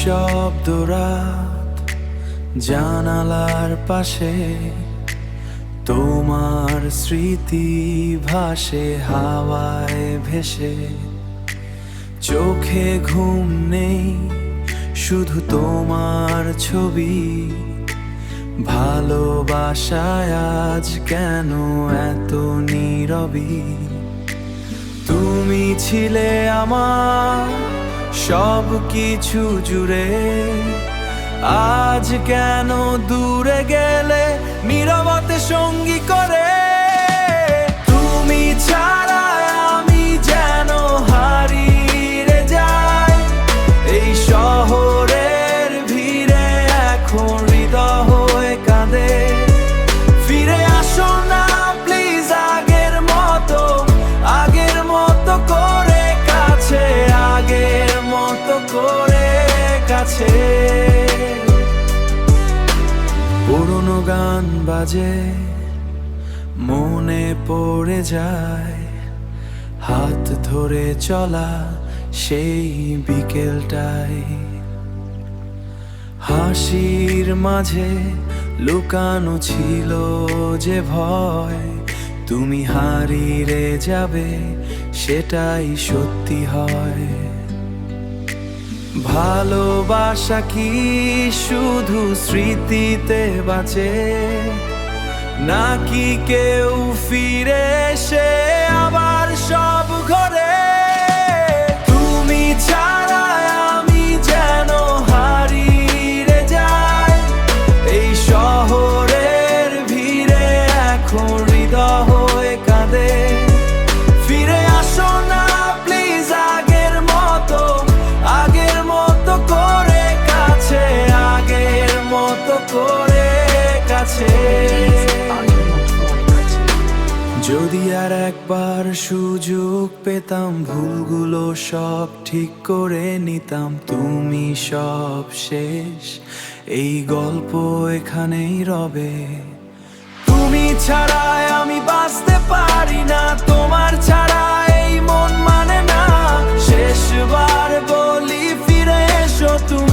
নিঃশব্দ রাত, জানালার পাশে তোমার স্মৃতি ভাসে হাওয়ায় ভেসে। চোখে ঘুম নেই, শুধু তোমার ছবি। ভালোবাসায় আজ কেন এত নীরবী? তুমি ছিলে আমার সব কিছু জুড়ে, আজ কেন দূরে গেলে নীরবতে সঙ্গী করে? তুমি ছাড়া আমি যেন হারিয়ে যাই এই শহরের ভিড়ে, এখন হৃদয় হয়ে কাঁদে। ফিরে আসো না প্লিজ আগের মতো করে কাছে, আগের মতো করে কাছে। পুরনো গান বাজে, মনে পড়ে যায় হাত ধরে চলা সেই বিকেলটায়। হাসির মাঝে লুকানো ছিল যে ভয়, তুমি হারিয়ে যাবে সেটাই সত্যি হয়। ভালোবাসা কি শুধু স্মৃতিতে বাঁচে, নাকি কেউ ফিরে এসে আবার সব ঘরে? তুমি ছাড়া আমি যেন হারিয়ে যাই এই শহরের ভিড়ে, এখন হৃদয় হয়ে কাঁদে। ফিরে আসো না প্লিজ আগের মতো করে কাছে, আগের মতো করে কাছে। যদি আর একবার সুযোগ পেতাম, ভুলগুলো সব ঠিক করে নিতাম। তুমি সব শেষ, এই গল্প এখানেই রবে। তুমি ছাড়া আমি বাঁচতে পারি না, তোমার ছাড়া এই মন মানে না। শেষবার বলি ফিরে এসো তুমি।